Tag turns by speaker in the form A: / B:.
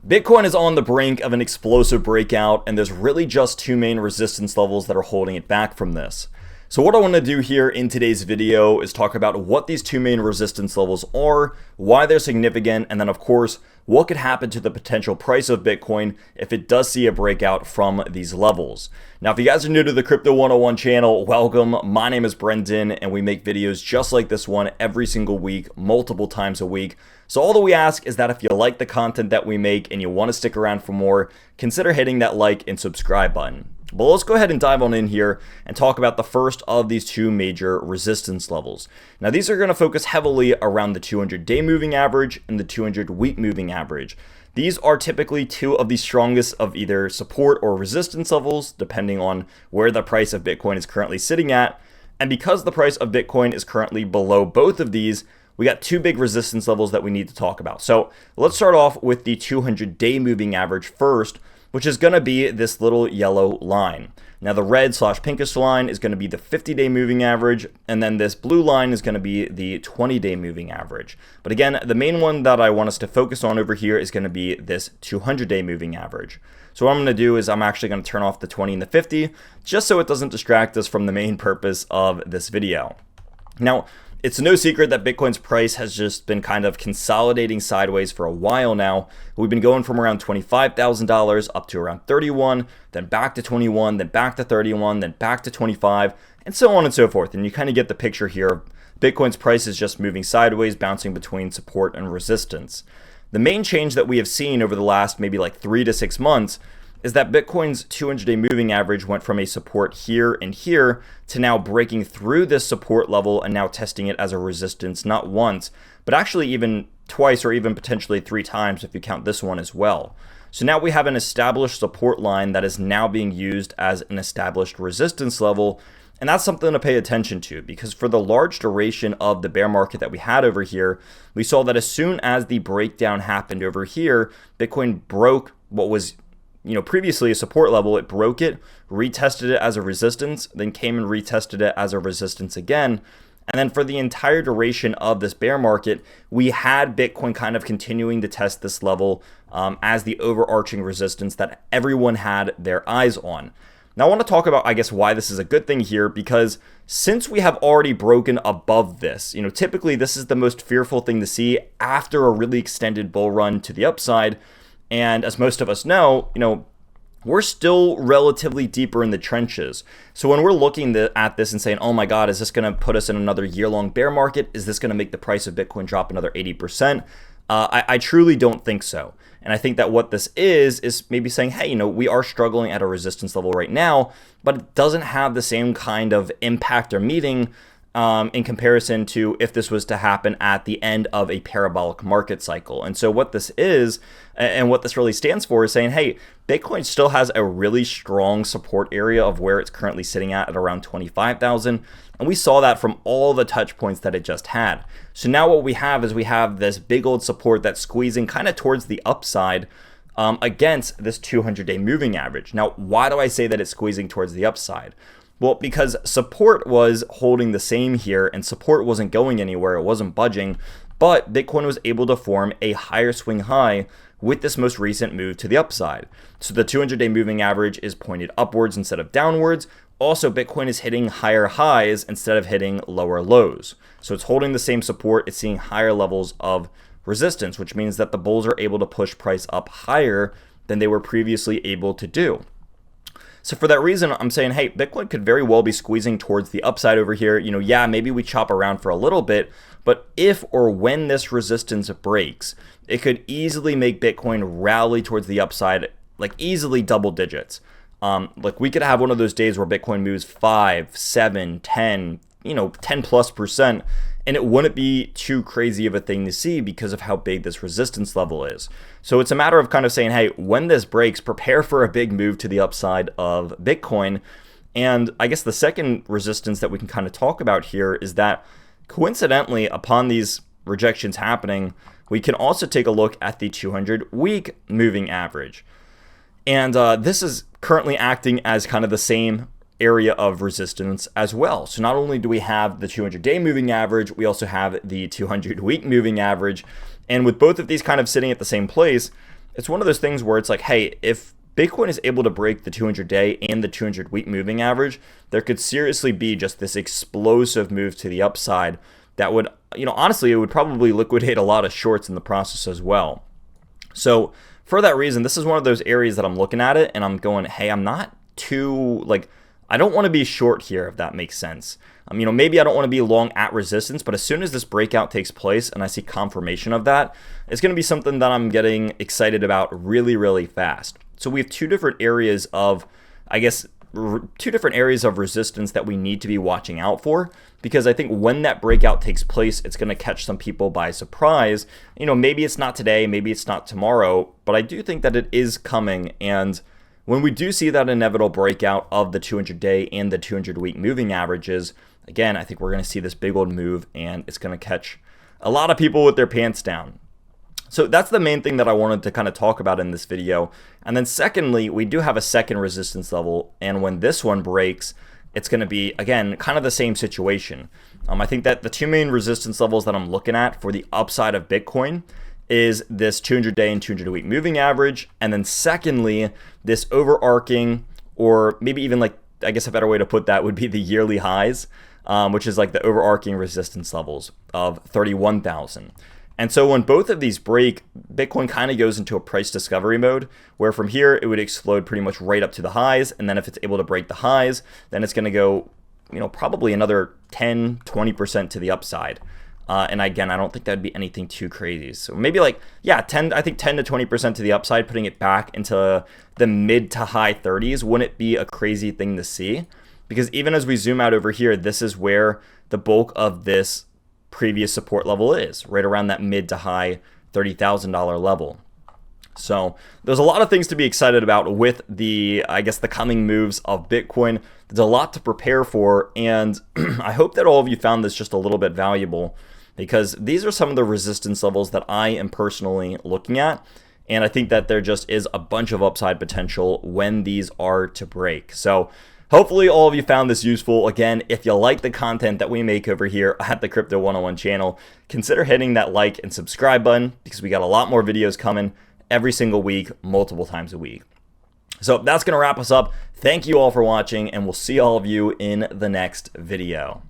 A: Bitcoin is on the brink of an explosive breakout, and there's really just two main resistance levels that are holding it back from this. So what I want to do here in today's video is talk about what these two main resistance levels are, why they're significant, and then of course, what could happen to the potential price of Bitcoin if it does see a breakout from these levels. Now, if you guys are new to the Crypto 101 channel, welcome. My name is Brendan, and we make videos just like this one every single week, multiple times a week. So all that we ask is that if you like the content that we make and you want to stick around for more, consider hitting that like and subscribe button. But let's go ahead and dive on in here and talk about the first of these two major resistance levels. Now, these are going to focus heavily around the 200-day moving average and the 200-week moving average. These are typically two of the strongest of either support or resistance levels, depending on where the price of Bitcoin is currently sitting at. And because the price of Bitcoin is currently below both of these, we got two big resistance levels that we need to talk about. So let's start off with the 200-day moving average first, which is going to be this little yellow line. Now, the red/pinkish line is going to be the 50-day moving average, and then this blue line is going to be the 20-day moving average. But again, the main one that I want us to focus on over here is going to be this 200-day moving average. So what I'm going to do is I'm actually going to turn off the 20 and the 50, just so it doesn't distract us from the main purpose of this video. Now, it's no secret that Bitcoin's price has just been kind of consolidating sideways for a while now. We've been going from around $25,000 up to around 31, then back to 21, then back to 31, then back to 25, and so on and so forth. And you kind of get the picture here. Bitcoin's price is just moving sideways, bouncing between support and resistance. The main change that we have seen over the last maybe like 3 to 6 months is that Bitcoin's 200-day moving average went from a support here and here to now breaking through this support level and now testing it as a resistance, not once, but actually even twice or even potentially 3 times if you count this one as well. So now we have an established support line that is now being used as an established resistance level, and that's something to pay attention to, because for the large duration of the bear market that we had over here, we saw that as soon as the breakdown happened over here, Bitcoin broke what was previously a support level. It broke it, retested it as a resistance, then came and retested it as a resistance again. And then for the entire duration of this bear market, we had Bitcoin kind of continuing to test this level as the overarching resistance that everyone had their eyes on. Now, I want to talk about, I guess, why this is a good thing here, because since we have already broken above this, typically this is the most fearful thing to see after a really extended bull run to the upside. And as most of us know, we're still relatively deeper in the trenches. So when we're looking at this and saying, oh my God, is this going to put us in another year-long bear market? Is this going to make the price of Bitcoin drop another 80%? I truly don't think so. And I think that what this is maybe saying, hey, we are struggling at a resistance level right now, but it doesn't have the same kind of impact or meaning in comparison to if this was to happen at the end of a parabolic market cycle. And so what this is, and what this really stands for, is saying, hey, Bitcoin still has a really strong support area of where it's currently sitting at around 25,000. And we saw that from all the touch points that it just had. So now what we have is we have this big old support that's squeezing kind of towards the upside against this 200-day moving average. Now, why do I say that it's squeezing towards the upside? Well, because support was holding the same here, and support wasn't going anywhere, it wasn't budging, but Bitcoin was able to form a higher swing high with this most recent move to the upside. So the 200-day moving average is pointed upwards instead of downwards. Also, Bitcoin is hitting higher highs instead of hitting lower lows. So it's holding the same support, it's seeing higher levels of resistance, which means that the bulls are able to push price up higher than they were previously able to do. So for that reason, I'm saying, hey, Bitcoin could very well be squeezing towards the upside over here. Yeah, maybe we chop around for a little bit, but if or when this resistance breaks, it could easily make Bitcoin rally towards the upside, like easily double digits. Like we could have one of those days where Bitcoin moves 5, 7, 10, 10+%, and it wouldn't be too crazy of a thing to see because of how big this resistance level is. So it's a matter of kind of saying, hey, when this breaks, prepare for a big move to the upside of Bitcoin. And I guess the second resistance that we can kind of talk about here is that coincidentally, upon these rejections happening, we can also take a look at the 200-week moving average. And this is currently acting as kind of the same area of resistance as well. So not only do we have the 200-day moving average, we also have the 200-week moving average. And with both of these kind of sitting at the same place, it's one of those things where it's like, hey, if Bitcoin is able to break the 200-day and the 200-week moving average, there could seriously be just this explosive move to the upside that would, honestly, it would probably liquidate a lot of shorts in the process as well. So for that reason, this is one of those areas that I'm looking at it and I'm going, hey, I'm not too, I don't want to be short here, if that makes sense. Maybe I don't want to be long at resistance, but as soon as this breakout takes place and I see confirmation of that, it's going to be something that I'm getting excited about really, really fast. So we have two different areas of resistance that we need to be watching out for, because I think when that breakout takes place, it's going to catch some people by surprise. Maybe it's not today, maybe it's not tomorrow, but I do think that it is coming. And when we do see that inevitable breakout of the 200-day and the 200-week moving averages, again, I think we're going to see this big old move and it's going to catch a lot of people with their pants down. So that's the main thing that I wanted to kind of talk about in this video. And then secondly, we do have a second resistance level. And when this one breaks, it's going to be, again, kind of the same situation. I think that the two main resistance levels that I'm looking at for the upside of Bitcoin is this 200-day and 200-week moving average. And then secondly, this overarching, or maybe even I guess a better way to put that would be the yearly highs, which is like the overarching resistance levels of 31,000. And so when both of these break, Bitcoin kind of goes into a price discovery mode, where from here it would explode pretty much right up to the highs. And then if it's able to break the highs, then it's going to go, probably another 10, 20% to the upside. And again, I don't think that'd be anything too crazy. So maybe 10 to 20% to the upside, putting it back into the mid to high 30s wouldn't be a crazy thing to see. Because even as we zoom out over here, this is where the bulk of this previous support level is, right around that mid to high $30,000 level. So there's a lot of things to be excited about with the coming moves of Bitcoin. There's a lot to prepare for, and I hope that all of you found this just a little bit valuable, because these are some of the resistance levels that I am personally looking at, and I think that there just is a bunch of upside potential when these are to break. So hopefully all of you found this useful. Again, if you like the content that we make over here at the Crypto 101 channel, consider hitting that like and subscribe button, because we got a lot more videos coming every single week, multiple times a week. So that's going to wrap us up. Thank you all for watching, and we'll see all of you in the next video.